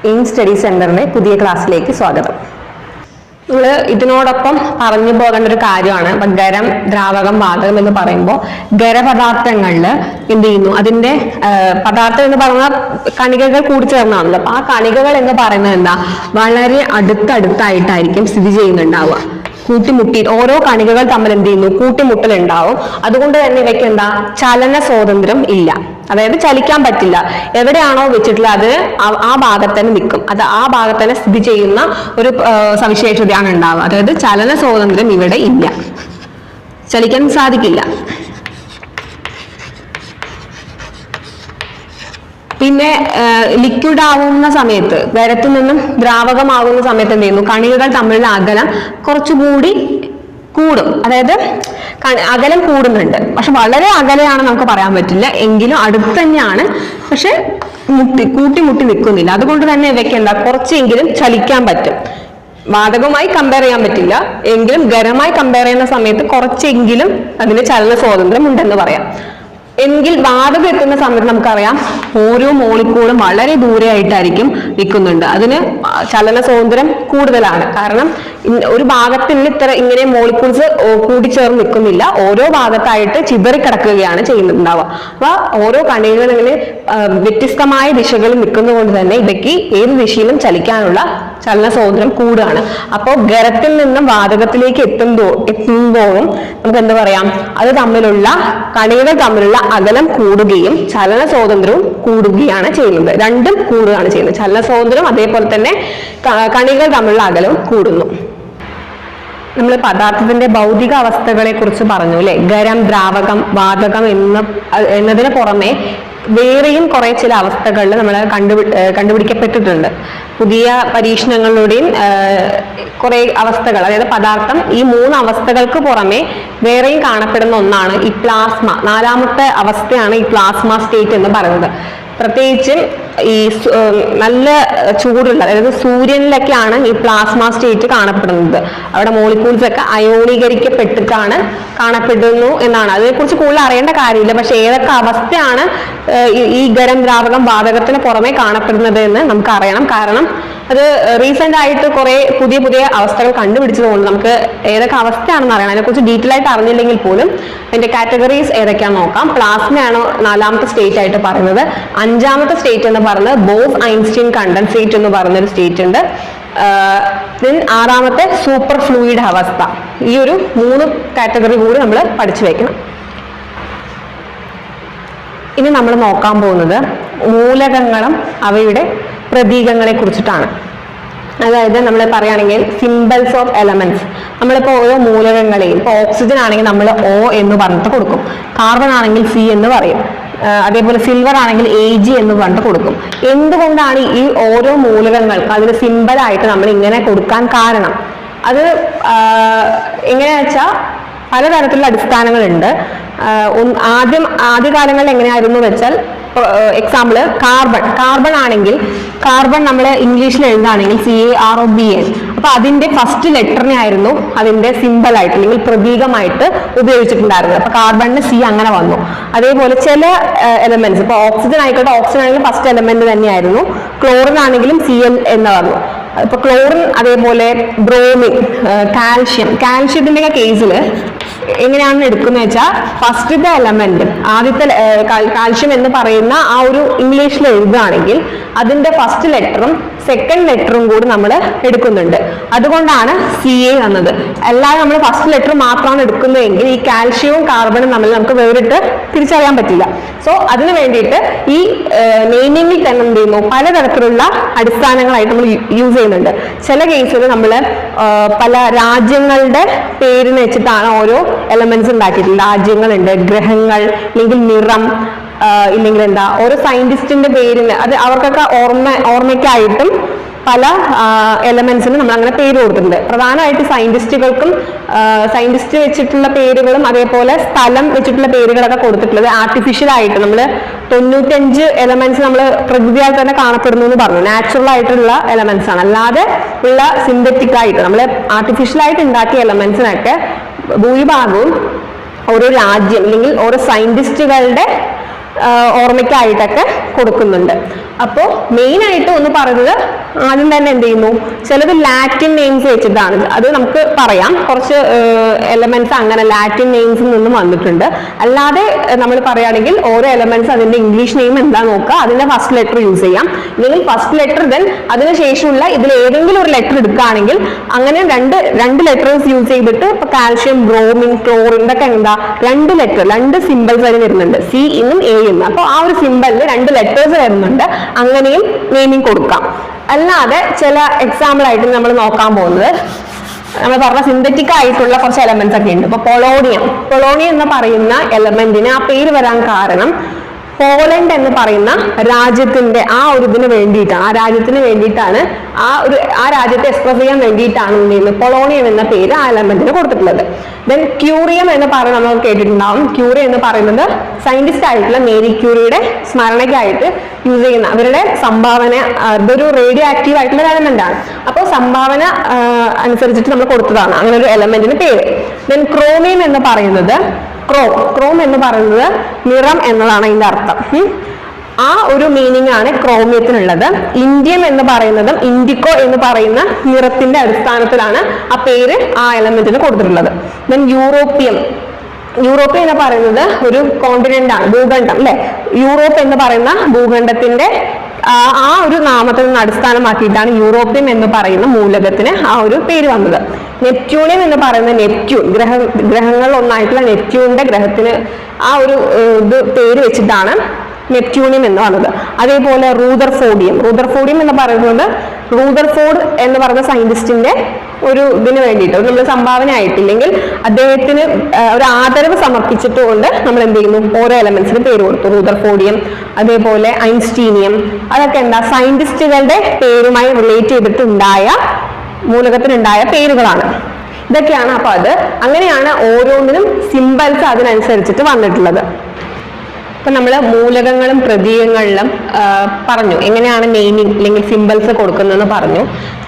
Aim study സെന്ററിന്റെ പുതിയ ക്ലാസ്സിലേക്ക് സ്വാഗതം. നമ്മൾ ഇതിനോടൊപ്പം പറഞ്ഞു പോകേണ്ട ഒരു കാര്യമാണ് ഖരം, ദ്രാവകം, വാതകം എന്ന് പറയുമ്പോൾ ഖരപദാർത്ഥങ്ങളിൽ എന്ത് ചെയ്യുന്നു, അതിന്റെ പദാർത്ഥം എന്ന് പറയുന്ന കണികകൾ കൂടിച്ചേർന്നാണല്ലോ. അപ്പൊ ആ കണികകൾ എന്ന് പറയുന്നത് എന്താ, വളരെ അടുത്തടുത്തായിട്ടായിരിക്കും സ്ഥിതി ചെയ്യുന്നുണ്ടാവുക. കൂട്ടിമുട്ടി ഓരോ കണികകൾ തമ്മിൽ എന്ത് ചെയ്യുന്നു, കൂട്ടിമുട്ടൽ ഉണ്ടാവും. അതുകൊണ്ട് തന്നെ ഇവയ്ക്ക് എന്താ, ചലന സ്വാതന്ത്ര്യം ഇല്ല. അതായത് ചലിക്കാൻ പറ്റില്ല. എവിടെയാണോ വെച്ചിട്ടുള്ളത് അത് ആ ഭാഗത്ത് തന്നെ നിൽക്കും. അത് ആ ഭാഗത്ത് തന്നെ സ്ഥിതി ചെയ്യുന്ന ഒരു സവിശേഷതയാണ് ഉണ്ടാവുക. അതായത് ചലന സ്വാതന്ത്ര്യം ഇവിടെ ഇല്ല, ചലിക്കാൻ സാധിക്കില്ല. പിന്നെ ലിക്വിഡ് ആവുന്ന സമയത്ത്, ഖരത്തിൽ നിന്നും ദ്രാവകമാകുന്ന സമയത്ത് എന്ത് ചെയ്യുന്നു, കണികകൾ തമ്മിലുള്ള അകലം കുറച്ചുകൂടി കൂടും. അതായത് അകലം കൂടുന്നുണ്ട്. പക്ഷെ വളരെ അകലെയാണ് നമുക്ക് പറയാൻ പറ്റില്ല, എങ്കിലും അടുത്ത് തന്നെയാണ്. പക്ഷെ കൂട്ടിമുട്ടി നിൽക്കുന്നില്ല. അതുകൊണ്ട് തന്നെ ഇവയ്ക്ക് എന്താ, കുറച്ചെങ്കിലും ചലിക്കാൻ പറ്റും. വാതകവുമായി കമ്പയർ ചെയ്യാൻ പറ്റില്ല, എങ്കിലും ഖരമായി കമ്പയർ ചെയ്യുന്ന സമയത്ത് കുറച്ചെങ്കിലും അതിന് ചലന സ്വാതന്ത്ര്യം ഉണ്ടെന്ന് പറയാം. എങ്കിൽ വാതകം എത്തുന്ന സമയത്ത് നമുക്കറിയാം ഓരോ മോളിക്കൂളും വളരെ ദൂരെ ആയിട്ടായിരിക്കും നിൽക്കുന്നുണ്ട്. അതിന് ചലന സ്വാതന്ത്ര്യം കൂടുതലാണ്. കാരണം ഒരു ഭാഗത്തിന് ഇങ്ങനെ മോളിക്യൂൾസ് കൂടിച്ചേർന്ന് നിൽക്കുന്നില്ല, ഓരോ ഭാഗത്തായിട്ട് ചിതറിക്കിടക്കുകയാണ് ചെയ്യുന്നുണ്ടാവുക. അപ്പൊ ഓരോ കണികകൾ ഇങ്ങനെ വ്യത്യസ്തമായ ദിശകളിൽ നിൽക്കുന്നതുകൊണ്ട് തന്നെ ഇവയ്ക്ക് ഏത് ദിശയിലും ചലിക്കാനുള്ള ചലന സ്വാതന്ത്ര്യം കൂടുകയാണ്. അപ്പോൾ ഖരത്തിൽ നിന്നും വാതകത്തിലേക്ക് എത്തുമ്പോഴും നമുക്ക് എന്താ പറയാം, അത് തമ്മിലുള്ള കണികകൾ തമ്മിലുള്ള അകലം കൂടുകയും ചലന സ്വാതന്ത്ര്യവും കൂടുകയാണ് ചെയ്യുന്നത്. രണ്ടും കൂടുകയാണ് ചെയ്യുന്നത്. ചലന സ്വാതന്ത്ര്യം അതേപോലെ തന്നെ കണികകൾ തമ്മിലുള്ള അകലവും കൂടുന്നു. നമ്മൾ പദാർത്ഥത്തിന്റെ ഭൗതിക അവസ്ഥകളെ കുറിച്ച് പറഞ്ഞു അല്ലെ. ഖരം, ദ്രാവകം, വാതകം എന്നതിന് പുറമെ വേറെയും കുറെ ചില അവസ്ഥകളിൽ നമ്മൾ കണ്ടുപിടിക്കപ്പെട്ടിട്ടുണ്ട്. പുതിയ പരീക്ഷണങ്ങളിലൂടെയും കുറെ അവസ്ഥകൾ, അതായത് പദാർത്ഥം ഈ 3 അവസ്ഥകൾക്ക് പുറമെ വേറെയും കാണപ്പെടുന്ന ഒന്നാണ് ഈ പ്ലാസ്മ. 4ാമത്തെ അവസ്ഥയാണ് ഈ പ്ലാസ്മ സ്റ്റേറ്റ് എന്ന് പറയുന്നത്. പ്രത്യേകിച്ചും ഈ നല്ല ചൂടുള്ള, അതായത് സൂര്യനിലൊക്കെയാണ് ഈ പ്ലാസ്മ സ്റ്റേറ്റ് കാണപ്പെടുന്നത്. അവിടെ മോളിക്യൂൾസ് ഒക്കെ അയോണീകരിക്കപ്പെട്ടിട്ടാണ് കാണപ്പെടുന്നു എന്നാണ്. അതിനെക്കുറിച്ച് കൂടുതൽ അറിയേണ്ട കാര്യമില്ല. പക്ഷെ ഏതൊക്കെ അവസ്ഥയാണ് ഈ ഖരം, ദ്രാവകം, വാതകത്തിന് പുറമെ കാണപ്പെടുന്നത് എന്ന് നമുക്ക് അറിയണം. കാരണം അത് റീസെന്റ് ആയിട്ട് കുറെ പുതിയ അവസ്ഥകൾ കണ്ടുപിടിച്ചതുകൊണ്ട് നമുക്ക് ഏതൊക്കെ അവസ്ഥയാണെന്ന് അറിയണം. അതിനെക്കുറിച്ച് ഡീറ്റെയിൽ ആയിട്ട് അറിഞ്ഞില്ലെങ്കിൽ പോലും അതിന്റെ കാറ്റഗറീസ് ഏതൊക്കെയാണെന്ന് നോക്കാം. പ്ലാസ്മയാണ് 4ാമത്തെ സ്റ്റേറ്റ് ആയിട്ട് പറയുന്നത്. 5ാമത്തെ സ്റ്റേറ്റ് എന്ന് പറയുന്നത് ബോസ്-ഐൻസ്റ്റീൻ കണ്ടൻസേറ്റ് എന്ന് പറയുന്നൊരു സ്റ്റേറ്റ് ഉണ്ട്. 6ാമത്തെ സൂപ്പർ ഫ്ലൂയിഡ് അവസ്ഥ. ഈ ഒരു 3 കാറ്റഗറി കൂടി നമ്മൾ പഠിച്ചു വെക്കണം. ഇനി നമ്മൾ നോക്കാൻ പോകുന്നത് മൂലകങ്ങളും അവയുടെ പ്രതീകങ്ങളെ കുറിച്ചിട്ടാണ്. അതായത് നമ്മൾ പറയുകയാണെങ്കിൽ സിംബൽസ് ഓഫ് എലമെന്റ്സ്. നമ്മളിപ്പോൾ ഓരോ മൂലകങ്ങളെയും, ഇപ്പോൾ ഓക്സിജൻ ആണെങ്കിൽ നമ്മൾ O എന്ന് പറഞ്ഞിട്ട് കൊടുക്കും, കാർബൺ ആണെങ്കിൽ C എന്ന് പറയും, അതേപോലെ സിൽവർ ആണെങ്കിൽ Ag എന്ന് പറഞ്ഞിട്ട് കൊടുക്കും. എന്തുകൊണ്ടാണ് ഈ ഓരോ മൂലകങ്ങൾക്ക് അതിന് സിംബലായിട്ട് നമ്മൾ ഇങ്ങനെ കൊടുക്കാൻ കാരണം? അത് എങ്ങനെയാ വെച്ചാൽ പലതരത്തിലുള്ള അടിസ്ഥാനങ്ങളുണ്ട്. ആദ്യകാലങ്ങളിൽ എങ്ങനെയായിരുന്നു വെച്ചാൽ, എക്സാമ്പിള് കാർബൺ ആണെങ്കിൽ കാർബൺ നമ്മൾ ഇംഗ്ലീഷിൽ എഴുതാണെങ്കിൽ CARBN. അപ്പൊ അതിന്റെ ഫസ്റ്റ് ലെറ്ററിനെ ആയിരുന്നു അതിന്റെ സിംബൽ ആയിട്ട് അല്ലെങ്കിൽ പ്രതീകമായിട്ട് ഉപയോഗിച്ചിട്ടുണ്ടായിരുന്നത്. അപ്പൊ കാർബണിന് C അങ്ങനെ വന്നു. അതേപോലെ ചില എലമെന്റ്സ്, ഇപ്പൊ ഓക്സിജൻ ആയിക്കോട്ടെ, ഓക്സിജൻ ആണെങ്കിലും ഫസ്റ്റ് എലമെന്റ് തന്നെയായിരുന്നു. ക്ലോറിൻ ആണെങ്കിലും Cl എന്ന് വന്നു. ഇപ്പൊ ക്ലോറിൻ, അതേപോലെ ബ്രോമിൻ, കാൽഷ്യത്തിന്റെ കേസിൽ എങ്ങനെയാണെന്ന് എടുക്കുന്നത് വെച്ചാൽ ഫസ്റ്റത്തെ എലമെന്റ്, ആദ്യത്തെ കാൽഷ്യം എന്ന് പറയുന്ന ആ ഒരു ഇംഗ്ലീഷിൽ എഴുതുകയാണെങ്കിൽ അതിന്റെ ഫസ്റ്റ് ലെറ്ററും സെക്കൻഡ് ലെറ്ററും കൂടി നമ്മൾ എടുക്കുന്നുണ്ട്. അതുകൊണ്ടാണ് CA വന്നത്. അല്ലാതെ നമ്മൾ ഫസ്റ്റ് ലെറ്റർ മാത്രമാണ് എടുക്കുന്നതെങ്കിൽ ഈ കാൽഷ്യവും കാർബണും തമ്മിൽ നമുക്ക് വേറിട്ട് തിരിച്ചറിയാൻ പറ്റില്ല. സോ അതിന് വേണ്ടിയിട്ട് ഈ നെയിമിങ്ങിൽ തന്നെ എന്ത് ചെയ്യുന്നു, പലതരത്തിലുള്ള അടിസ്ഥാനങ്ങളായിട്ട് നമ്മൾ യൂസ് ചെയ്യുന്നുണ്ട്. ചില കേസിൽ നമ്മൾ പല രാജ്യങ്ങളുടെ പേരിന് വെച്ചിട്ടാണ് ഓരോ എലമെന്റ്സ് ഉണ്ടാക്കിയിട്ടുള്ളത്. രാജ്യങ്ങളുണ്ട്, ഗ്രഹങ്ങൾ, അല്ലെങ്കിൽ നിറം, ഇല്ലെങ്കിൽ എന്താ ഓരോ സയന്റിസ്റ്റിന്റെ പേരിന്, അത് അവർക്കൊക്കെ ഓർമ്മയ്ക്കായിട്ടും പല എലമെന്റ്സിനും നമ്മൾ അങ്ങനെ പേര് കൊടുത്തിട്ടുണ്ട്. പ്രധാനമായിട്ട് സയന്റിസ്റ്റുകൾക്കും സയന്റിസ്റ്റ് വെച്ചിട്ടുള്ള പേരുകളും അതേപോലെ സ്ഥലം വെച്ചിട്ടുള്ള പേരുകളൊക്കെ കൊടുത്തിട്ടുള്ളത് ആർട്ടിഫിഷ്യൽ ആയിട്ട് നമ്മൾ 95 എലമെന്റ്സ് നമ്മൾ പ്രകൃതിയാൽ തന്നെ കാണപ്പെടുന്നു എന്ന് പറഞ്ഞു. നാച്ചുറൽ ആയിട്ടുള്ള എലമെന്റ്സ് ആണ്. അല്ലാതെ ഉള്ള സിന്തറ്റിക് ആയിട്ട് നമ്മൾ ആർട്ടിഫിഷ്യൽ ആയിട്ട് ഉണ്ടാക്കിയ എലമെന്റ്സിനൊക്കെ ഭൂരിഭാഗവും ഓരോ രാജ്യം അല്ലെങ്കിൽ ഓരോ സയന്റിസ്റ്റുകളുടെ ഓർമ്മയ്ക്കായിട്ടൊക്കെ കൊടുക്കുന്നുണ്ട്. അപ്പോൾ മെയിൻ ആയിട്ട് ഒന്ന് പറയുന്നത് ആദ്യം തന്നെ എന്ത് ചെയ്യുന്നു, ചിലത് ലാറ്റിൻ നെയിംസ് വെച്ചിട്ടാണ്. അത് നമുക്ക് പറയാം, കുറച്ച് എലമെന്റ്സ് അങ്ങനെ ലാറ്റിൻ നെയിംസിൽ നിന്നും വന്നിട്ടുണ്ട്. അല്ലാതെ നമ്മൾ പറയുകയാണെങ്കിൽ ഓരോ എലമെന്റ്സ് അതിന്റെ ഇംഗ്ലീഷ് നെയിം എന്താ നോക്കുക, അതിന്റെ ഫസ്റ്റ് ലെറ്റർ യൂസ് ചെയ്യാം. ഇല്ലെങ്കിൽ ഫസ്റ്റ് ലെറ്റർ ദെൻ അതിനുശേഷമുള്ള ഇതിൽ ഏതെങ്കിലും ഒരു ലെറ്റർ എടുക്കുകയാണെങ്കിൽ അങ്ങനെ രണ്ട് ലെറ്റേഴ്സ് യൂസ് ചെയ്തിട്ട് ഇപ്പൊ കാൽഷ്യം, ബ്രോമിൻ, ക്ലോറിൻ ഇതൊക്കെ എന്താ രണ്ട് സിമ്പിൾസ് അതിന് വരുന്നുണ്ട്, സി എന്നും എ എന്നും. അപ്പൊ ആ ഒരു സിമ്പിളിൽ 2 ലെറ്റേഴ്സ് വരുന്നുണ്ട്, അങ്ങനെയും നെയിമിങ് കൊടുക്കാം. അല്ലാതെ ചില എക്സാമ്പിൾ ആയിട്ട് നമ്മൾ നോക്കാൻ പോകുന്നത് നമ്മൾ പറഞ്ഞ സിന്തറ്റിക് ആയിട്ടുള്ള കുറച്ച് എലമെന്റ്സ് ഒക്കെ ഉണ്ട്. ഇപ്പൊ പൊളോണിയം എന്ന് പറയുന്ന എലമെന്റിന് ആ പേര് വരാൻ കാരണം പോളണ്ട് എന്ന് പറയുന്ന രാജ്യത്തിന്റെ ആ ഒരു ഇതിന് വേണ്ടിയിട്ടാണ്, ആ രാജ്യത്തിന് വേണ്ടിയിട്ടാണ്, ആ രാജ്യത്തെ എക്സ്പ്രസ് ചെയ്യാൻ വേണ്ടിയിട്ടാണ് പൊളോണിയം എന്ന പേര് ആ എലമെന്റിന് കൊടുത്തിട്ടുള്ളത്. ദെൻ ക്യൂറിയം എന്ന് പറയുന്നത് നമ്മൾ കേട്ടിട്ടുണ്ടാവും. ക്യൂറിയം എന്ന് പറയുന്നത് സയന്റിസ്റ്റ് ആയിട്ടുള്ള മേരി ക്യൂറിയുടെ സ്മരണയ്ക്കായിട്ട് യൂസ് ചെയ്യുന്ന അവരുടെ സംഭാവന, ഇതൊരു റേഡിയോ ആക്റ്റീവ് ആയിട്ടുള്ള എലമെന്റ് ആണ്. അപ്പോൾ സംഭാവന അനുസരിച്ചിട്ട് നമ്മൾ കൊടുത്തതാണ് അങ്ങനെ ഒരു എലമെന്റിന് പേര്. ദെൻ ക്രോമിയം എന്ന് പറയുന്നത് ക്രോം എന്ന് പറയുന്നത് നിറം എന്നതാണ് അതിന്റെ അർത്ഥം. ആ ഒരു മീനിങ് ആണ് ക്രോമിയത്തിനുള്ളത്. ഇന്ത്യം എന്ന് പറയുന്നതും ഇൻഡിക്കോ എന്ന് പറയുന്ന നിറത്തിന്റെ അടിസ്ഥാനത്തിലാണ് ആ പേര് ആ എലമെന്റിന് കൊടുത്തിട്ടുള്ളത്. ദെൻ യൂറോപ്യം എന്ന് പറയുന്നത് ഒരു കോണ്ടിനെന്റ് ആണ്, ഭൂഖണ്ഡം അല്ലെ. യൂറോപ്പ് എന്ന് പറയുന്ന ഭൂഖണ്ഡത്തിന്റെ ആ ഒരു നാമത്തിൽ നിന്ന് അടിസ്ഥാനമാക്കിയിട്ടാണ് യൂറോപ്യം എന്ന് പറയുന്ന മൂലകത്തിന് ആ ഒരു പേര് വന്നത്. നെപ്റ്റ്യൂണിയം എന്ന് പറയുന്ന ഗ്രഹങ്ങളിൽ ഒന്നായിട്ടുള്ള നെപ്റ്റ്യൂണിന്റെ ഗ്രഹത്തിന് ആ ഒരു പേര് വെച്ചിട്ടാണ് നെപ്റ്റ്യൂണിയം എന്ന് വന്നത്. അതേപോലെ റൂദർഫോർഡിയം എന്ന് പറയുന്നത് റൂദർഫോർഡ് എന്ന് പറയുന്ന സയന്റിസ്റ്റിന്റെ ഒരു ഇതിന് വേണ്ടിയിട്ട് നമ്മൾ സംഭാവന ആയിട്ടില്ലെങ്കിൽ അദ്ദേഹത്തിന് ഒരു ആദരവ് സമർപ്പിച്ചിട്ടുകൊണ്ട് നമ്മൾ എന്ത് ചെയ്യുന്നു, ഓരോ എലമെന്റ്സിന് പേര് കൊടുത്തു. റൂദർഫോർഡിയം, അതേപോലെ ഐൻസ്റ്റീനിയം, അതൊക്കെ എന്താ സയന്റിസ്റ്റുകളുടെ പേരുമായി റിലേറ്റ് ചെയ്തിട്ടുണ്ടായ മൂലകത്തിനുണ്ടായ പേരുകളാണ്. ഇതൊക്കെയാണ്. അപ്പൊ അങ്ങനെയാണ് ഓരോന്നിനും സിംബൽസ് അതിനനുസരിച്ചിട്ട് വന്നിട്ടുള്ളത്. ഇപ്പൊ നമ്മള് മൂലകങ്ങളും പ്രതീകങ്ങളിലും പറഞ്ഞു എങ്ങനെയാണ് നെയിമിങ് അല്ലെങ്കിൽ സിംബൽസ് കൊടുക്കുന്നതെന്ന് പറഞ്ഞു.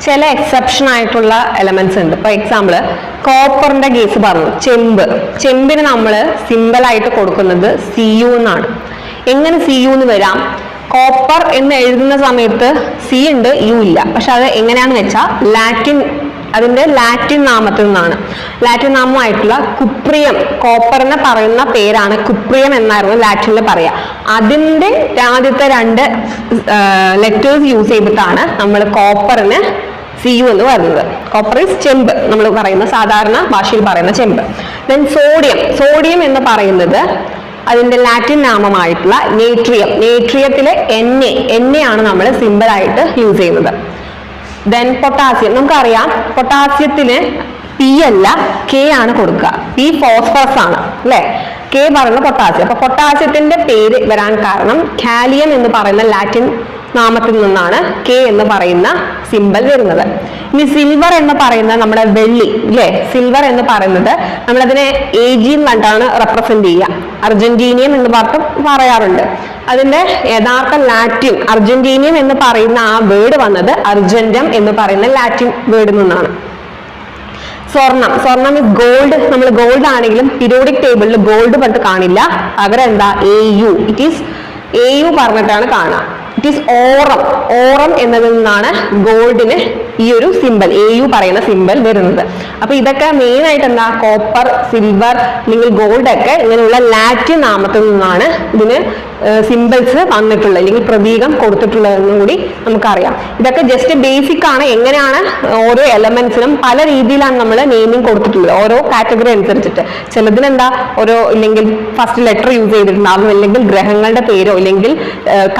ചില എക്സെപ്ഷൻ ആയിട്ടുള്ള എലമെന്റ്സ് ഉണ്ട്. ഇപ്പൊ എക്സാമ്പിള് കോപ്പറിന്റെ കേസ് പറഞ്ഞു. ചെമ്പിന് നമ്മൾ സിംബൽ ആയിട്ട് കൊടുക്കുന്നത് CU എന്നാണ്. എങ്ങനെ CU എന്ന് വരാം? കോപ്പർ എന്ന് എഴുതുന്ന സമയത്ത് C ഉണ്ട്, U ഇല്ല. പക്ഷെ അത് എങ്ങനെയാണെന്ന് വെച്ചാൽ അതിന്റെ ലാറ്റിൻ നാമത്തിൽ നിന്നാണ്. ലാറ്റിൻ നാമമായിട്ടുള്ള കുപ്രിയം, കോപ്പറിനെ പറയുന്ന പേരാണ് കുപ്രിയം എന്നായിരുന്നു ലാറ്റിനിൽ പറയാ. അതിന്റെ ആദ്യത്തെ 2 ലെറ്റേഴ്സ് യൂസ് ചെയ്തിട്ടാണ് നമ്മൾ കോപ്പറിന് CU എന്ന് പറയുന്നത്. കോപ്പർ ഈസ് ചെമ്പ്, നമ്മൾ പറയുന്ന സാധാരണ ഭാഷയിൽ പറയുന്ന ചെമ്പ്. ദെൻ സോഡിയം എന്ന് പറയുന്നത് അതിന്റെ ലാറ്റിൻ നാമമായിട്ടുള്ള നേട്രിയത്തിലെ എണ്ണയാണ് നമ്മൾ സിംബൽ ആയിട്ട് യൂസ് ചെയ്യുന്നത്. ദെൻ പൊട്ടാസ്യം, നമുക്കറിയാം പൊട്ടാസ്യത്തിന് P അല്ല K ആണ് കൊടുക്കുക. P ഫോസ്ഫറസ് ആണ് അല്ലെ, K പറയുന്ന പൊട്ടാസ്യം. അപ്പൊ പൊട്ടാസ്യത്തിന്റെ പേര് വരാൻ കാരണം കാലിയം എന്ന് പറയുന്ന ലാറ്റിൻ നാമത്തിൽ നിന്നാണ് K എന്ന് പറയുന്ന സിംബൽ വരുന്നത്. ഇനി സിൽവർ എന്ന് പറയുന്ന നമ്മുടെ വെള്ളി അല്ലെ, സിൽവർ എന്ന് പറയുന്നത് നമ്മളതിനെ AG കണ്ടാണ് റെപ്രസെന്റ് ചെയ്യുക. അർജന്റീനിയം എന്ന് പറയാറുണ്ട്. അതിന്റെ യഥാർത്ഥ ലാറ്റിൻ അർജന്റീനിയം എന്ന് പറയുന്ന ആ വേർഡ് വന്നത് അർജന്റം എന്ന് പറയുന്ന ലാറ്റിൻ വേർഡിൽ നിന്നാണ്. സ്വർണം ഇസ് ഗോൾഡ്. നമ്മൾ ഗോൾഡ് ആണെങ്കിലും പീരിയോഡിക് ടേബിളിൽ ഗോൾഡ് പറഞ്ഞിട്ട് കാണില്ല, പകരം എന്താ AU. ഇറ്റ് ഈസ് AU പറഞ്ഞിട്ടാണ് കാണുക. ഇറ്റ് ഈസ് ഓറം എന്നതിൽ നിന്നാണ് ഗോൾഡിന് ഈ ഒരു സിംബൽ AU പറയുന്ന സിംബൽ വരുന്നത്. അപ്പൊ ഇതൊക്കെ മെയിൻ ആയിട്ട് എന്താ, കോപ്പർ, സിൽവർ അല്ലെങ്കിൽ ഗോൾഡ് ഒക്കെ ഇങ്ങനെയുള്ള ലാറ്റിൻ നാമത്തിൽ നിന്നാണ് ഇതിന് സിംബൽസ് വന്നിട്ടുള്ളത് അല്ലെങ്കിൽ പ്രതീകം കൊടുത്തിട്ടുള്ളതെന്നും കൂടി നമുക്കറിയാം. ഇതൊക്കെ ജസ്റ്റ് ബേസിക് ആണ്. എങ്ങനെയാണ് ഓരോ എലമെന്റ്സിനും പല രീതിയിലാണ് നമ്മൾ നെയിമിങ് കൊടുത്തിട്ടുള്ളത് ഓരോ കാറ്റഗറി അനുസരിച്ചിട്ട്. ചിലതിനെന്താ ഇല്ലെങ്കിൽ ഫസ്റ്റ് ലെറ്റർ യൂസ് ചെയ്തിട്ടുണ്ടാവും, അല്ലെങ്കിൽ ഗ്രഹങ്ങളുടെ പേരോ ഇല്ലെങ്കിൽ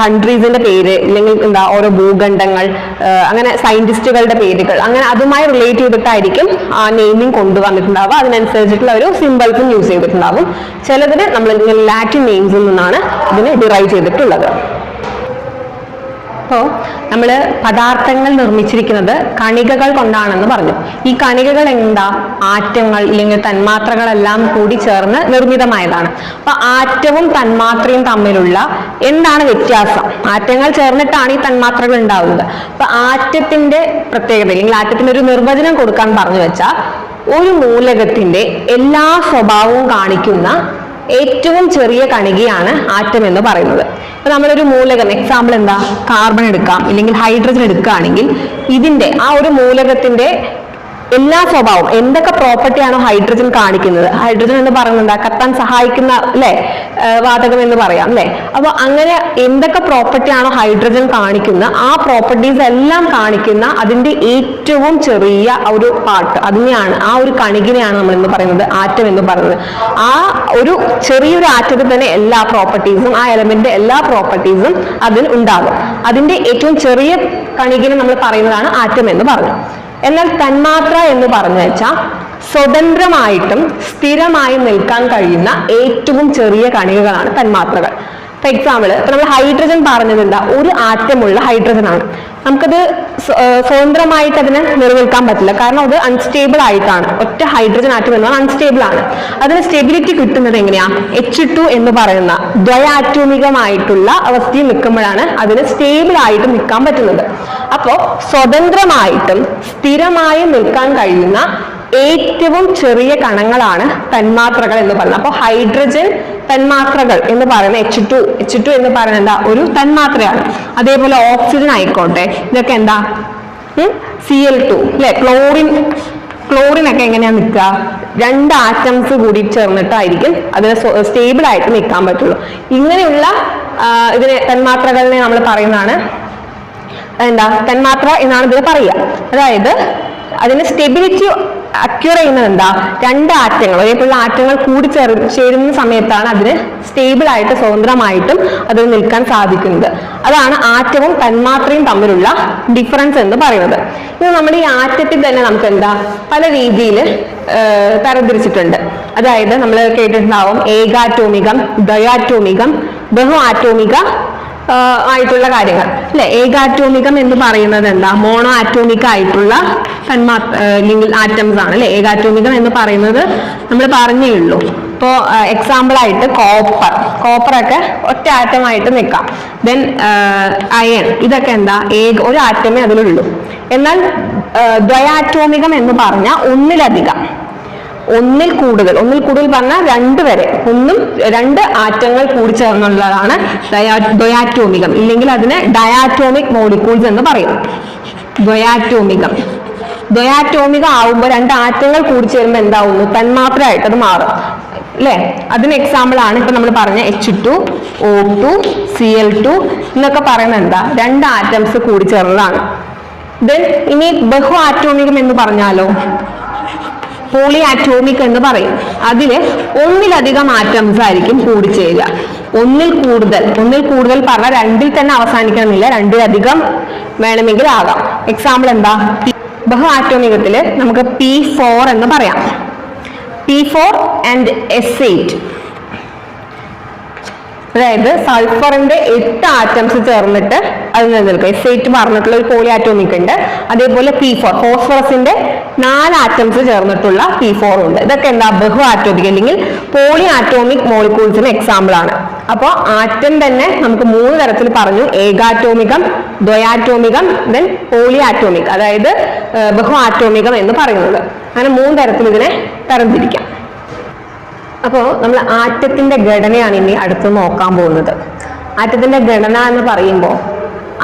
കൺട്രീസിന്റെ പേര്, ഇല്ലെങ്കിൽ എന്താ ഓരോ ഭൂഖണ്ഡങ്ങൾ, അങ്ങനെ സയന്റിസ്റ്റുകളുടെ പേരുകൾ, അങ്ങനെ അതുമായി റിലേറ്റ് ചെയ്തിട്ടായിരിക്കും ആ നെയിമിങ് കൊണ്ടുവന്നിട്ടുണ്ടാവുക. അതിനനുസരിച്ചിട്ടുള്ള ഒരു സിംബൽസും യൂസ് ചെയ്തിട്ടുണ്ടാവും. ചിലതിന് നമ്മൾ ലാറ്റിൻ നെയിംസിൽ നിന്നാണ് ഇതിന് ഡിറൈവ് ചെയ്തിട്ടുള്ളത്. അപ്പോൾ നമ്മൾ പദാർത്ഥങ്ങൾ നിർമ്മിച്ചിരിക്കുന്നത് കണികകൾ കൊണ്ടാണെന്ന് പറഞ്ഞു. ഈ കണികകൾ എന്താ, ആറ്റങ്ങൾ ഇല്ലെങ്കിൽ തന്മാത്രകളെല്ലാം കൂടി ചേർന്ന് നിർമ്മിതമായതാണ്. അപ്പൊ ആറ്റവും തന്മാത്രയും തമ്മിലുള്ള എന്താണ് വ്യത്യാസം? ആറ്റങ്ങൾ ചേർന്നിട്ടാണ് ഈ തന്മാത്രകൾ ഉണ്ടാവുന്നത്. അപ്പൊ ആറ്റത്തിന്റെ പ്രത്യേകത അല്ലെങ്കിൽ ആറ്റത്തിന്റെ ഒരു നിർവചനം കൊടുക്കാൻ പറഞ്ഞു വെച്ചാൽ ഒരു മൂലകത്തിന്റെ എല്ലാ സ്വഭാവവും കാണിക്കുന്ന ഏറ്റവും ചെറിയ കണികയാണ് ആറ്റം എന്ന് പറയുന്നത്. ഇപ്പൊ നമ്മളൊരു മൂലകം, എക്സാമ്പിൾ എന്താ, കാർബൺ എടുക്കാം, ഇല്ലെങ്കിൽ ഹൈഡ്രജൻ എടുക്കുകയാണെങ്കിൽ ഇതിന്റെ ആ ഒരു മൂലകത്തിന്റെ എല്ലാ സ്വഭാവം, എന്തൊക്കെ പ്രോപ്പർട്ടിയാണോ ഹൈഡ്രജൻ കാണിക്കുന്നത്, ഹൈഡ്രജൻ എന്ന് പറയുന്നത് കത്താൻ സഹായിക്കുന്ന അല്ലെ വാതകം എന്ന് പറയാം അല്ലെ. അപ്പൊ അങ്ങനെ എന്തൊക്കെ പ്രോപ്പർട്ടിയാണോ ഹൈഡ്രജൻ കാണിക്കുന്ന ആ പ്രോപ്പർട്ടീസ് എല്ലാം കാണിക്കുന്ന അതിന്റെ ഏറ്റവും ചെറിയ ഒരു പാർട്ട്, അതിനെയാണ്, ആ ഒരു കണികിനെയാണ് നമ്മൾ എന്ന് പറയുന്നത് ആറ്റം എന്ന് പറയുന്നത്. ആ ഒരു ചെറിയൊരു ആറ്റത്തിൽ തന്നെ എല്ലാ പ്രോപ്പർട്ടീസും, ആ എലമെന്റിന്റെ എല്ലാ പ്രോപ്പർട്ടീസും അതിൽ ഉണ്ടാകും. അതിന്റെ ഏറ്റവും ചെറിയ കണികിനെ നമ്മൾ പറയുന്നതാണ് ആറ്റം എന്ന് പറഞ്ഞു. എന്നാൽ തന്മാത്ര എന്ന് പറഞ്ഞു വെച്ചാൽ സ്വതന്ത്രമായിട്ടും സ്ഥിരമായും നിൽക്കാൻ കഴിയുന്ന ഏറ്റവും ചെറിയ കണികകളാണ് തന്മാത്രകൾ. ഫോർ എക്സാമ്പിൾ, ഇപ്പൊ നമ്മൾ ഹൈഡ്രജൻ പറഞ്ഞത് എന്താ, ഒരു ആറ്റമുള്ള ഹൈഡ്രജൻ ആണ്. നമുക്കത് സ്വതന്ത്രമായിട്ട് അതിനെ നിലനിൽക്കാൻ പറ്റില്ല, കാരണം അത് അൺസ്റ്റേബിൾ ആയിട്ടാണ്. ഒറ്റ ഹൈഡ്രജൻ ആറ്റം എന്നാൽ അൺസ്റ്റേബിൾ ആണ്. അതിന് സ്റ്റെബിലിറ്റി കിട്ടുന്നത് എങ്ങനെയാ, H2 എന്ന് പറയുന്ന ദ്വയാറ്റോമികമായിട്ടുള്ള അവസ്ഥയിൽ നിൽക്കുമ്പോഴാണ് അതിന് സ്റ്റേബിൾ ആയിട്ട് നിൽക്കാൻ പറ്റുന്നത്. അപ്പോ സ്വതന്ത്രമായിട്ടും സ്ഥിരമായും നിൽക്കാൻ കഴിയുന്ന ഏറ്റവും ചെറിയ കണങ്ങളാണ് തന്മാത്രകൾ എന്ന് പറയുന്നത്. അപ്പോൾ ഹൈഡ്രജൻ തന്മാത്രകൾ എന്ന് പറയുന്ന H2 എന്ന് പറയുന്നത് എന്താ, ഒരു തന്മാത്രയാണ്. അതേപോലെ ഓക്സിജൻ ആയിക്കോട്ടെ, ഇതൊക്കെ എന്താ, Cl2 അല്ലെ, ക്ലോറിൻ ഒക്കെ എങ്ങനെയാ നിൽക്കുക, രണ്ട് ആറ്റംസ് കൂടി ചേർന്നിട്ടായിരിക്കും അതിന് സ്റ്റേബിൾ ആയിട്ട് നിൽക്കാൻ പറ്റുള്ളൂ. ഇങ്ങനെയുള്ള ഇതിനെ തന്മാത്രകളെ നമ്മൾ പറയുന്നതാണ് എന്താ, തന്മാത്ര എന്നാണ് ഇതിന് പറയുക. അതായത് അതിന് സ്റ്റെബിലിറ്റി അക്യൂർ ചെയ്യുന്നത് എന്താ, രണ്ട് ആറ്റങ്ങൾ, ഒരേപോലുള്ള ആറ്റങ്ങൾ കൂടി ചേരുന്ന സമയത്താണ് അതിന് സ്റ്റേബിൾ ആയിട്ട് സ്വതന്ത്രമായിട്ടും അതിന് നിൽക്കാൻ സാധിക്കുന്നത്. അതാണ് ആറ്റവും തന്മാത്രയും തമ്മിലുള്ള ഡിഫറൻസ് എന്ന് പറയുന്നത്. ഇത് നമ്മുടെ ഈ ആറ്റത്തിൽ തന്നെ നമുക്ക് എന്താ പല രീതിയിൽ തരംതിരിച്ചിട്ടുണ്ട്. അതായത് നമ്മൾ കേട്ടിട്ടുണ്ടാവും ഏകാറ്റോമികം, ദ്വയാറ്റോമികം, ബഹു ആറ്റോമിക ആയിട്ടുള്ള കാര്യങ്ങൾ അല്ലെ. ഏകാറ്റോമികം എന്ന് പറയുന്നത് എന്താ, മോണോ ആറ്റോമിക് ആയിട്ടുള്ള അല്ലെങ്കിൽ ആറ്റംസ് ആണ് അല്ലെ. ഏകാറ്റോമികം എന്ന് പറയുന്നത് നമ്മൾ പറഞ്ഞേ ഉള്ളൂ. ഇപ്പോ എക്സാമ്പിൾ ആയിട്ട് കോപ്പർ ഒക്കെ ഒറ്റ ആറ്റമായിട്ട് നിൽക്കാം. ദെൻ അയൺ, ഇതൊക്കെ എന്താ ഒരു ആറ്റമേ അതിലുള്ളൂ. എന്നാൽ ദ്വയാറ്റോമികം എന്ന് പറഞ്ഞാൽ ഒന്നിൽ കൂടുതൽ പറഞ്ഞാൽ രണ്ട് വരെ, രണ്ട് ആറ്റങ്ങൾ കൂടി ചേർന്നുള്ളതാണ് ദ്വയാറ്റോമികം. ഇല്ലെങ്കിൽ അതിന് ഡയാറ്റോമിക് മോളിക്യൂൾസ് എന്ന് പറയും. ദ്വയാറ്റോമികം ആവുമ്പോൾ രണ്ട് ആറ്റങ്ങൾ കൂടി ചേരുമ്പോൾ എന്താവുന്നു, തന്മാത്രയായിട്ട് അത് മാറും അല്ലെ. അതിന് എക്സാമ്പിൾ ആണ് ഇപ്പൊ നമ്മൾ പറഞ്ഞ H2, O2, Cl2 എന്നൊക്കെ പറയുന്നത് എന്താ, രണ്ട് ആറ്റംസ് കൂടി ചേർന്നതാണ്. ദെൻ ഇനി ബഹു ആറ്റോമികം എന്ന് പറഞ്ഞാലോ, പോളി ആറ്റോമിക് എന്ന് പറയും. അതില് ഒന്നിലധികം ആറ്റംസ് ആയിരിക്കും കൂടിച്ചേരുക. ഒന്നിൽ കൂടുതൽ പറഞ്ഞാൽ രണ്ടിൽ തന്നെ അവസാനിക്കണമെന്നില്ല, രണ്ടിലധികം വേണമെങ്കിൽ ആകാം. എക്സാമ്പിൾ എന്താ, ബഹു ആറ്റോമികത്തില് നമുക്ക് P4 എന്ന് പറയാം. P4 ആൻഡ് S8, അതായത് സൾഫറിന്റെ 8 ആറ്റംസ് ചേർന്നിട്ട് അത് നിലനിൽക്കും. S8 പറഞ്ഞിട്ടുള്ള ഒരു പോളി ആറ്റോമിക് ഉണ്ട്. അതേപോലെ P4, ഫോസ്ഫറസിന്റെ 4 ആറ്റംസ് ചേർന്നിട്ടുള്ള P4 ഉണ്ട്. ഇതൊക്കെ എന്താ, ബഹു ആറ്റോമിക് അല്ലെങ്കിൽ പോളി ആറ്റോമിക് മോളിക്യൂൾസിന് എക്സാമ്പിൾ ആണ്. അപ്പോൾ ആറ്റം തന്നെ നമുക്ക് 3 തരത്തിൽ പറഞ്ഞു, ഏകാറ്റോമികം, ദ്വയാറ്റോമികം, ദെൻ പോളി ആറ്റോമിക്, അതായത് ബഹു ആറ്റോമികം എന്ന് പറയുന്നത്. അങ്ങനെ 3 തരത്തിൽ ഇതിനെ തരംതിരിക്കാം. അപ്പോൾ നമ്മൾ ആറ്റത്തിന്റെ ഘടനയാണ് ഇനി അടുത്ത് നോക്കാൻ പോകുന്നത്. ആറ്റത്തിന്റെ ഘടന എന്ന് പറയുമ്പോൾ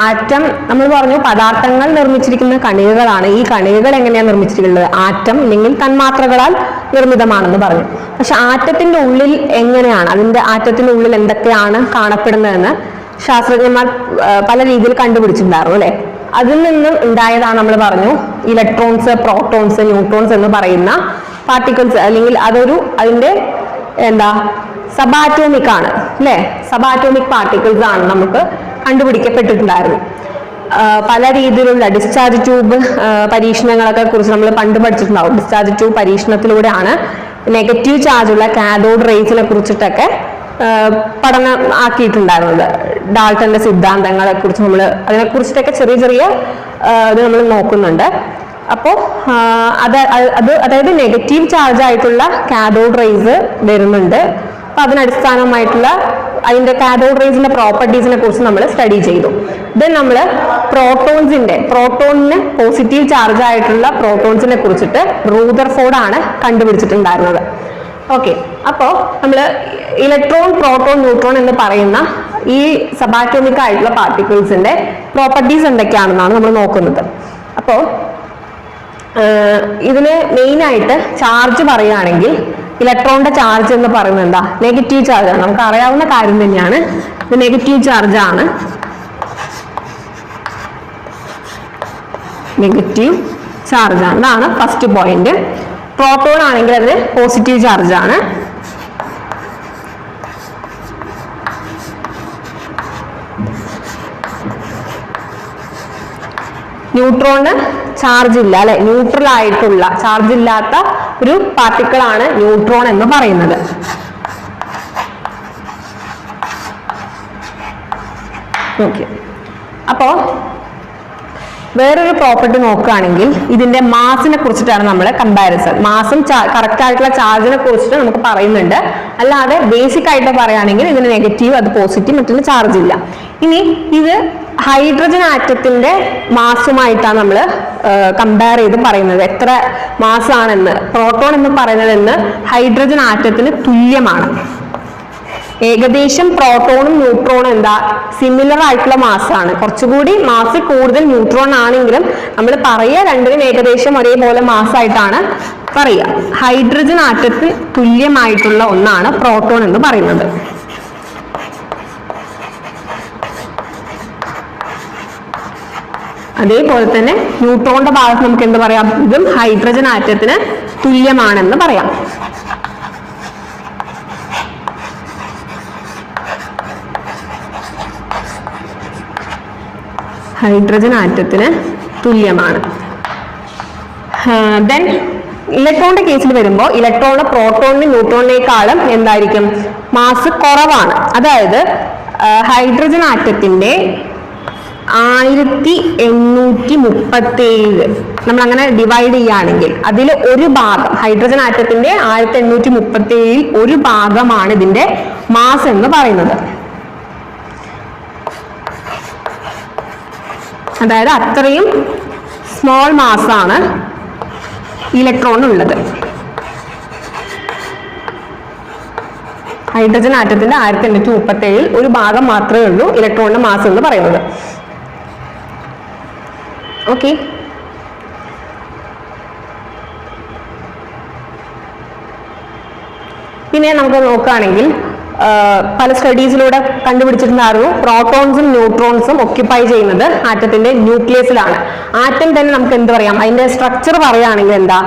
ആറ്റം നമ്മൾ പറഞ്ഞു പദാർത്ഥങ്ങൾ നിർമ്മിച്ചിരിക്കുന്ന കണികകളാണ്. ഈ കണികകൾ എങ്ങനെയാണ് നിർമ്മിച്ചിട്ടുള്ളത്, ആറ്റം അല്ലെങ്കിൽ തന്മാത്രകളാൽ നിർമ്മിതമാണെന്ന് പറഞ്ഞു. പക്ഷെ ആറ്റത്തിന്റെ ഉള്ളിൽ എങ്ങനെയാണ്, ആറ്റത്തിന്റെ ഉള്ളിൽ എന്തൊക്കെയാണ് കാണപ്പെടുന്നതെന്ന് ശാസ്ത്രജ്ഞന്മാർ പല രീതിയിൽ കണ്ടുപിടിച്ചിട്ടുണ്ടായിരുന്നു അല്ലെ. അതിൽ നിന്നും ഉണ്ടായതാണ് നമ്മൾ പറഞ്ഞു ഇലക്ട്രോൺസ്, പ്രോട്ടോൺസ്, ന്യൂട്രോൺസ് എന്ന് പറയുന്ന പാർട്ടിക്കിൾസ്, അല്ലെങ്കിൽ അതിന്റെ എന്താ സബാറ്റോമിക് ആണ് അല്ലെ. സബാറ്റോമിക് പാർട്ടിക്കിൾസ് ആണ് നമുക്ക് കണ്ടുപിടിക്കപ്പെട്ടിട്ടുണ്ടായിരുന്നു. പല രീതിയിലുള്ള ഡിസ്ചാർജ് ട്യൂബ് പരീക്ഷണങ്ങളൊക്കെ കുറിച്ച് നമ്മൾ പണ്ട് പഠിച്ചിട്ടുണ്ടാവും. ഡിസ്ചാർജ് ട്യൂബ് പരീക്ഷണത്തിലൂടെയാണ് നെഗറ്റീവ് ചാർജുള്ള കാഥോഡ് റേസിനെ കുറിച്ചിട്ടൊക്കെ പഠനം ആക്കിയിട്ടുണ്ടായിരുന്നത്. ഡാൾട്ടന്റെ സിദ്ധാന്തങ്ങളെ കുറിച്ച് അതിനെക്കുറിച്ചിട്ടൊക്കെ ചെറിയ ഇത് നമ്മൾ നോക്കുന്നുണ്ട്. അപ്പോൾ അതായത് നെഗറ്റീവ് ചാർജ് ആയിട്ടുള്ള കാഥോഡ് റേസ് വരുന്നുണ്ട്. അപ്പൊ അതിനടിസ്ഥാനമായിട്ടുള്ള അതിന്റെ കാഥോഡ് റേസിന്റെ പ്രോപ്പർട്ടീസിനെ കുറിച്ച് നമ്മൾ സ്റ്റഡി ചെയ്തു. ദെൻ നമ്മൾ പ്രോട്ടോണിന് പോസിറ്റീവ് ചാർജ് ആയിട്ടുള്ള പ്രോട്ടോൺസിനെ കുറിച്ചിട്ട് റൂദർഫോർഡ് ആണ് കണ്ടുപിടിച്ചിട്ടുണ്ടായിരുന്നത്. ഓക്കെ, അപ്പോ നമ്മൾ ഇലക്ട്രോൺ, പ്രോട്ടോൺ, ന്യൂട്രോൺ എന്ന് പറയുന്ന ഈ സബാറ്റോമിക് ആയിട്ടുള്ള പാർട്ടിക്കിൾസിന്റെ പ്രോപ്പർട്ടീസ് എന്തൊക്കെയാണെന്നാണ് നമ്മൾ നോക്കുന്നത്. അപ്പോ ഇതിന് മെയിൻ ആയിട്ട് ചാർജ് പറയുകയാണെങ്കിൽ ഇലക്ട്രോണിന്റെ ചാർജ് എന്ന് പറയുന്നത് എന്താ? നെഗറ്റീവ് ചാർജ് ആണ്. നമുക്ക് അറിയാവുന്ന കാര്യം തന്നെയാണ്. ഇത് നെഗറ്റീവ് ചാർജ് ആണ്. നെഗറ്റീവ് ചാർജ് ആണ്. ഇതാണ് ഫസ്റ്റ് പോയിന്റ്. പ്രോട്ടോൺ ആണെങ്കിൽ അതിന് പോസിറ്റീവ് ചാർജ് ആണ്. ന്യൂട്രോണിന് ചാർജ് ഇല്ല അല്ലെ, ന്യൂട്രൽ ആയിട്ടുള്ള ചാർജ് ഇല്ലാത്ത ഒരു പാർട്ടിക്കിൾ ആണ് ന്യൂട്രോൺ എന്ന് പറയുന്നത്. ഓക്കെ, അപ്പോ വേറൊരു പ്രോപ്പർട്ടി നോക്കുകയാണെങ്കിൽ ഇതിന്റെ മാസിനെ കുറിച്ചിട്ടാണ് നമ്മൾ കമ്പാരിസൺ. മാസും കറക്റ്റ് ആയിട്ടുള്ള ചാർജിനെ കുറിച്ചിട്ട് നമുക്ക് പറയുന്നുണ്ട്. അല്ലാതെ ബേസിക് ആയിട്ട് പറയുകയാണെങ്കിൽ ഇതിന് നെഗറ്റീവ്, അത് പോസിറ്റീവ്, മറ്റൊന്ന് ചാർജ് ഇല്ല. ഇനി ഇത് ഹൈഡ്രജൻ ആറ്റത്തിന്റെ മാസുമായിട്ടാണ് നമ്മൾ കമ്പയർ ചെയ്ത് പറയുന്നത്. എത്ര മാസാണെന്ന് പ്രോട്ടോൺ എന്ന് പറയുന്നത് ഹൈഡ്രജൻ ആറ്റത്തിന് തുല്യമാണ്. ഏകദേശം പ്രോട്ടോണും ന്യൂട്രോണും എന്താ സിമിലർ ആയിട്ടുള്ള മാസാണ്. കുറച്ചുകൂടി മാസ് കൂടുതൽ ന്യൂട്രോൺ ആണെങ്കിലും നമ്മൾ പറയുക രണ്ടിനും ഏകദേശം ഒരേപോലെ മാസായിട്ടാണ് പറയുക. ഹൈഡ്രജൻ ആറ്റത്തിന് തുല്യമായിട്ടുള്ള ഒന്നാണ് പ്രോട്ടോൺ എന്ന് പറയുന്നത്. അതേപോലെ തന്നെ ന്യൂട്രോണിന്റെ ഭാഗത്ത് നമുക്ക് എന്ത് പറയാം? ഇതും ഹൈഡ്രജൻ ആറ്റത്തിന് തുല്യമാണെന്ന് പറയാം. ഹൈഡ്രജൻ ആറ്റത്തിന് തുല്യമാണ്. ദെൻ ഇലക്ട്രോണിന്റെ കേസിൽ വരുമ്പോൾ ഇലക്ട്രോണ് പ്രോട്ടോണിന് ന്യൂട്രോണിനേക്കാളും എന്തായിരിക്കും? മാസ് കുറവാണ്. അതായത് ഹൈഡ്രജൻ ആറ്റത്തിന്റെ 1837 നമ്മൾ അങ്ങനെ ഡിവൈഡ് ചെയ്യുകയാണെങ്കിൽ അതിൽ ഒരു ഭാഗം, ഹൈഡ്രജൻ ആറ്റത്തിന്റെ 1837 ഒരു ഭാഗമാണ് ഇതിന്റെ മാസ് എന്ന് പറയുന്നത്. അതായത് അത്രയും സ്മോൾ മാസാണ് ഇലക്ട്രോണിനുള്ളത്. ഹൈഡ്രജൻ ആറ്റത്തിന്റെ 1837 ഒരു ഭാഗം മാത്രമേ ഉള്ളൂ ഇലക്ട്രോണിന്റെ മാസ് എന്ന് പറയുന്നത്. ഓക്കെ, പിന്നെ നമുക്ക് നോക്കുകയാണെങ്കിൽ പല സ്റ്റഡീസിലൂടെ കണ്ടുപിടിച്ചിട്ടുണ്ടായിരുന്നു പ്രോട്ടോൺസും ന്യൂട്രോൺസും ഒക്യുപ്പൈ ചെയ്യുന്നത് ആറ്റത്തിന്റെ ന്യൂക്ലിയസിലാണ്. ആറ്റം തന്നെ നമുക്ക് എന്ത് പറയാം? അതിന്റെ സ്ട്രക്ചർ പറയുകയാണെങ്കിൽ എന്താ?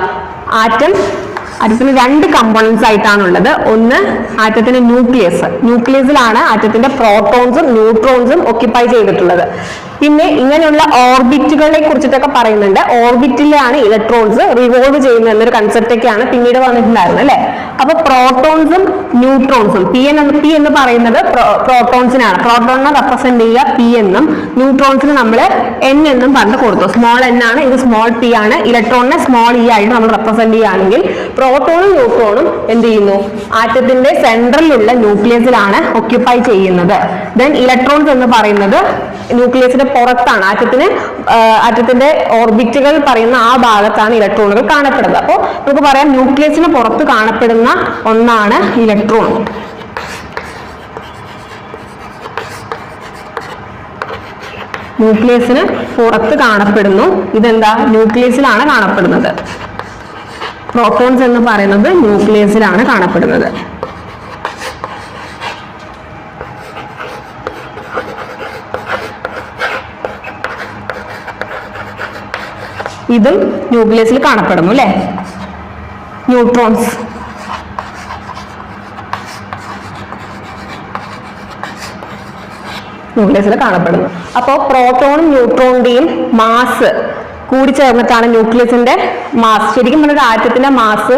ആറ്റത്തിന് രണ്ട് കമ്പോണൻസ് ആയിട്ടാണുള്ളത്. ഒന്ന് ആറ്റത്തിന്റെ ന്യൂക്ലിയസിലാണ് ആറ്റത്തിന്റെ പ്രോട്ടോൺസും ന്യൂട്രോൺസും ഒക്യുപ്പൈ ചെയ്തിട്ടുള്ളത്. പിന്നെ ഇങ്ങനെയുള്ള ഓർബിറ്റുകളെ കുറിച്ചിട്ടൊക്കെ പറയുന്നുണ്ട്. ഓർബിറ്റിലാണ് ഇലക്ട്രോൺസ് റിവോൾവ് ചെയ്യുന്നത് എന്നൊരു കൺസെപ്റ്റ് ഒക്കെയാണ് പിന്നീട് വന്നിട്ടുണ്ടായിരുന്നത് അല്ലെ. അപ്പൊ പ്രോട്ടോൺസും ന്യൂട്രോൺസും പി എന്ന് പറയുന്നത് പ്രോട്ടോൺസിനാണ്. പ്രോട്ടോണിനെ റെപ്രസെന്റ് ചെയ്യുക പി എന്നും ന്യൂട്രോൺസിന് നമ്മൾ എൻ എന്നും പറഞ്ഞു കൊടുത്തു. സ്മോൾ എൻ ആണ്, ഇത് സ്മോൾ പി ആണ്. ഇലക്ട്രോണിനെ സ്മോൾ ഇ ആയിട്ട് നമ്മൾ റെപ്രസെന്റ് ചെയ്യുകയാണെങ്കിൽ പ്രോട്ടോണും ന്യൂട്രോണും എന്ത് ചെയ്യുന്നു? ആറ്റത്തിന്റെ സെൻട്രലിലുള്ള ന്യൂക്ലിയസിലാണ് ഒക്യുപ്പൈ ചെയ്യുന്നത്. ദെൻ ഇലക്ട്രോൺസ് എന്ന് പറയുന്നത് ന്യൂക്ലിയസിന്റെ പുറത്താണ്. ആറ്റത്തിന്റെ ഓർബിറ്റുകൾ പറയുന്ന ആ ഭാഗത്താണ് ഇലക്ട്രോണുകൾ കാണപ്പെടുന്നത്. അപ്പോൾ നമുക്ക് പറയാം ന്യൂക്ലിയസിന് പുറത്ത് കാണപ്പെടുന്ന ഒന്നാണ് ഇലക്ട്രോൺ. ന്യൂക്ലിയസിന് പുറത്ത് കാണപ്പെടുന്നു. ഇതെന്താ? ന്യൂക്ലിയസിലാണ് കാണപ്പെടുന്നത്. പ്രോട്ടോൺസ് എന്ന് പറയുന്നത് ന്യൂക്ലിയസിലാണ് കാണപ്പെടുന്നത്. ഇതും ന്യൂക്ലിയസിൽ കാണപ്പെടുന്നു അല്ലെ. ന്യൂട്രോൺസ് ന്യൂക്ലിയസിൽ കാണപ്പെടുന്നു. അപ്പോൾ പ്രോട്ടോണും ന്യൂട്രോണിന്റെയും മാസ് കൂടി ചേർന്നിട്ടാണ് ന്യൂക്ലിയസിന്റെ മാസ്. ശരിക്കും പറഞ്ഞ ആറ്റത്തിന്റെ മാസ്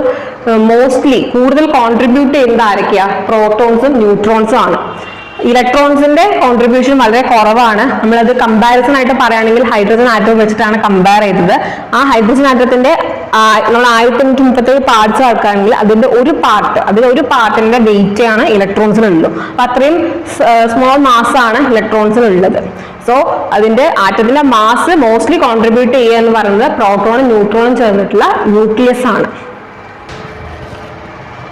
മോസ്റ്റ്ലി കൂടുതൽ കോൺട്രിബ്യൂട്ട് ചെയ്യുന്നത് ആരൊക്കെയാ? പ്രോട്ടോൺസും ന്യൂട്രോൺസും ആണ്. ഇലക്ട്രോൺസിന്റെ കോൺട്രിബ്യൂഷൻ വളരെ കുറവാണ്. നമ്മളത് കമ്പാരിസൺ ആയിട്ട് പറയുകയാണെങ്കിൽ ഹൈഡ്രജൻ ആറ്റം വെച്ചിട്ടാണ് കമ്പയർ ചെയ്തത്. ആ ഹൈഡ്രജൻ ആറ്റത്തിന്റെ നമ്മൾ 1537 പാർട്സ് ആക്കുകയാണെങ്കിൽ അതിന്റെ ഒരു പാർട്ടിന്റെ വെയിറ്റ് ആണ് ഇലക്ട്രോൺസിനുള്ളൂ. അപ്പൊ അത്രയും സ്മോൾ മാസ് ആണ് ഇലക്ട്രോൺസിനുള്ളത്. സോ അതിന്റെ ആറ്റത്തിന്റെ മാസ് മോസ്റ്റ്ലി കോൺട്രിബ്യൂട്ട് ചെയ്യുക എന്ന് പറയുന്നത് പ്രോട്ടോണും ന്യൂട്രോണും ചേർന്നിട്ടുള്ള ന്യൂക്ലിയസ് ആണ്.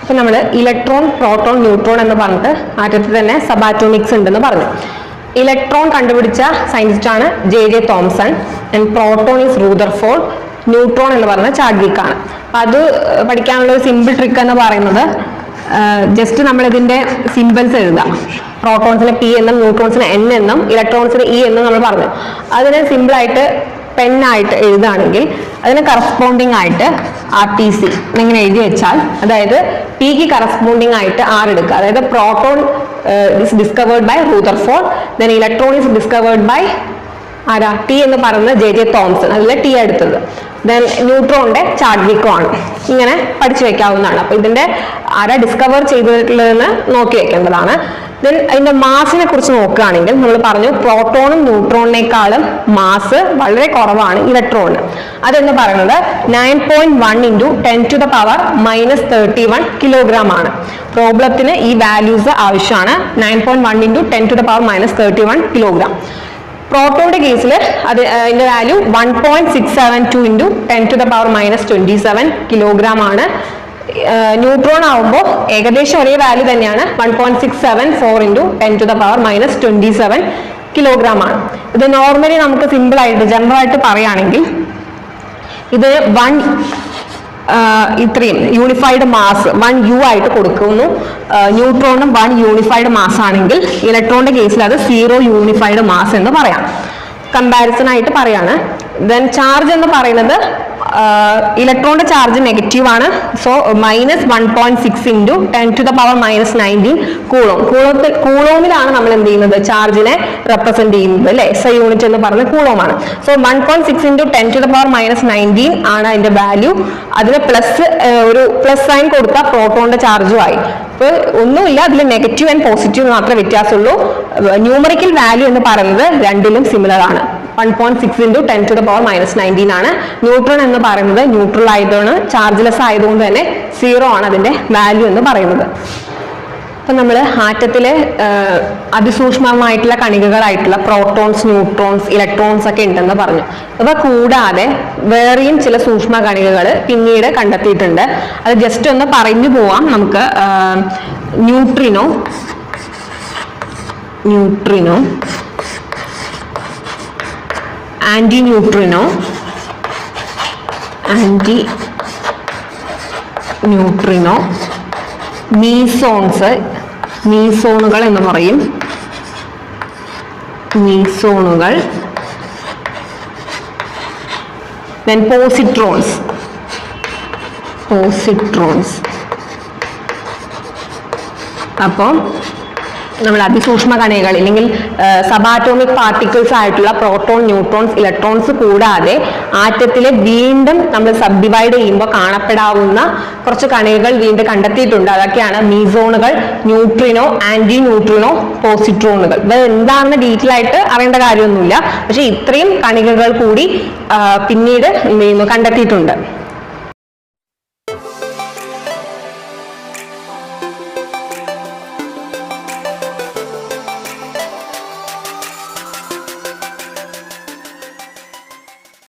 അപ്പൊ നമ്മൾ ഇലക്ട്രോൺ, പ്രോട്ടോൺ, ന്യൂട്രോൺ എന്ന് പറഞ്ഞിട്ട് ആറ്റത്തിൽ തന്നെ സബാറ്റോമിക്സ് ഉണ്ടെന്ന് പറഞ്ഞു. ഇലക്ട്രോൺ കണ്ടുപിടിച്ച സയന്റിസ്റ്റ് ആണ് J Thomson. And proton is Rutherford. Neutron എന്ന് പറഞ്ഞ ചാഡ്വിക് ആണ്. അപ്പൊ അത് പഠിക്കാനുള്ള ഒരു സിമ്പിൾ ട്രിക്ക് എന്ന് പറയുന്നത് ജസ്റ്റ് നമ്മൾ ഇതിന്റെ സിമ്പിൾസ് എഴുതാം. പ്രോട്ടോൺസിന് P എന്നും ന്യൂട്രോൺസിന് N എന്നും ഇലക്ട്രോൺസിന് E എന്നും നമ്മൾ പറഞ്ഞു. അതിനെ സിമ്പിൾ ആയിട്ട് പെന്നായിട്ട് എഴുതുകയാണെങ്കിൽ അതിന് കറസ്പോണ്ടിങ് ആയിട്ട് RTC ഇങ്ങനെ എഴുതി വെച്ചാൽ, അതായത് Pക്ക് കറസ്പോണ്ടിങ് ആയിട്ട് R എടുക്കുക. അതായത് proton is discovered by Rutherford, then electron is discovered by ആരാ, T എന്ന് പറയുന്നത് ജെ തോംസൺ, അതിലെ T എടുത്തത്. ദെൻ ന്യൂട്രോണിന്റെ ചാഡ്വിക്കും ആണ്. ഇങ്ങനെ പഠിച്ചു വെക്കാവുന്നതാണ്. അപ്പൊ ഇതിന്റെ ആരാ ഡിസ്കവർ ചെയ്തിട്ടുള്ളതെന്ന് നോക്കി വെക്കേണ്ടതാണ്. ദെൻ അതിന്റെ മാസിനെ കുറിച്ച് നോക്കുകയാണെങ്കിൽ നമ്മൾ പറഞ്ഞു പ്രോട്ടോണും ന്യൂട്രോണിനേക്കാളും മാസ് വളരെ കുറവാണ് ഇലക്ട്രോണിന്. അതെന്ന് പറയുന്നത് 9.1 × 10⁻³ കിലോഗ്രാം ആണ്. പ്രോബ്ലത്തിന് ഈ വാല്യൂസ് ആവശ്യമാണ്. 9.1 × 10⁻³ കിലോഗ്രാം. പ്രോട്ടോയുടെ കേസിൽ അതിന്റെ വാല്യൂ 1.672 × 10⁻27 കിലോഗ്രാം ആണ്. ന്യൂട്രോൺ ആവുമ്പോൾ ഏകദേശം ഒരേ വാല്യൂ തന്നെയാണ്, 1.674 × 10⁻27 കിലോഗ്രാം ആണ്. ഇത് നോർമലി നമുക്ക് സിമ്പിൾ ആയിട്ട് ജനറൽ ആയിട്ട് പറയുകയാണെങ്കിൽ ഇത് ഇത്രയും യൂണിഫൈഡ് മാസ് 1U ആയിട്ട് കൊടുക്കുന്നു. ന്യൂട്രോണും 1 യൂണിഫൈഡ് മാസ് ആണെങ്കിൽ ഇലക്ട്രോണിന്റെ കേസിൽ അത് 0 യൂണിഫൈഡ് മാസ് എന്ന് പറയാം. കമ്പാരിസൺ ആയിട്ട് പറയാണ്. ദെൻ ചാർജ് എന്ന് പറയുന്നത് ഇലക്ട്രോണിന്റെ ചാർജ് നെഗറ്റീവ് ആണ്. So -1.6 × 10⁻⁻19 coulomb. കൂളോമിലാണ് നമ്മൾ എന്ത് ചെയ്യുന്നത്, ചാർജിനെ റെപ്രസെന്റ് ചെയ്യുന്നത് അല്ലെ. SI യൂണിറ്റ് എന്ന് പറഞ്ഞ കൂളോമാണ്. സോ 1.6 × 10⁻⁻19 ആണ് അതിന്റെ വാല്യൂ. അതിന് ഒരു പ്ലസ് സൈൻ കൊടുത്താൽ പ്രോട്ടോണിന്റെ ചാർജും ആയി. അപ്പൊ ഒന്നുമില്ല, അതിൽ നെഗറ്റീവ് ആൻഡ് പോസിറ്റീവ് മാത്രമേ വ്യത്യാസമുള്ളൂ. ന്യൂമറിക്കൽ വാല്യൂ എന്ന് പറയുന്നത് രണ്ടിലും സിമിലർ ആണ്. 1.6 × 10⁻⁻19 ആണ്. ന്യൂട്രോൺ എന്ന് പറയുന്നത് ന്യൂട്രൽ ആയതാണ്, ചാർജ്ലെസ് ആയതുകൊണ്ട് തന്നെ 0 ആണ് അതിന്റെ വാല്യൂ എന്ന് പറയുന്നത്. അപ്പൊ നമ്മൾ ആറ്റത്തിലെ അതിസൂക്ഷ്മമായിട്ടുള്ള കണികകളായിട്ടുള്ള പ്രോട്ടോൺസ്, ന്യൂട്രോൺസ്, ഇലക്ട്രോൺസ് ഒക്കെ ഉണ്ടെന്ന് പറഞ്ഞു. അവ കൂടാതെ വേറെയും ചില സൂക്ഷ്മ കണികകൾ പിന്നീട് കണ്ടെത്തിയിട്ടുണ്ട്. അത് ജസ്റ്റ് ഒന്ന് പറഞ്ഞു പോവാം നമുക്ക്. ന്യൂട്രിനോ ആന്റി ന്യൂട്രിനോ, മീസോണുകൾ എന്ന് പറയും. മീസോണുകൾ. then പോസിട്രോൺസ്. അപ്പം നമ്മൾ അതിസൂക്ഷ്മ കണികകൾ അല്ലെങ്കിൽ സബാറ്റോമിക് പാർട്ടിക്കിൾസ് ആയിട്ടുള്ള പ്രോട്ടോൺ, ന്യൂട്രോൺസ്, ഇലക്ട്രോൺസ് കൂടാതെ ആറ്റത്തിലെ വീണ്ടും നമ്മൾ സബ് ഡിവൈഡ് ചെയ്യുമ്പോൾ കാണപ്പെടാവുന്ന കുറച്ച് കണികകൾ വീണ്ടും കണ്ടെത്തിയിട്ടുണ്ട്. അതൊക്കെയാണ് മീസോണുകൾ, ന്യൂട്രിനോ, ആന്റി ന്യൂട്രിനോ, പോസിട്രോണുകൾ. ഇത് എന്താണെന്ന് ഡീറ്റെയിൽ ആയിട്ട് അറിയേണ്ട കാര്യമൊന്നുമില്ല. പക്ഷെ ഇത്രയും കണികകൾ കൂടി പിന്നീട് കണ്ടെത്തിയിട്ടുണ്ട്.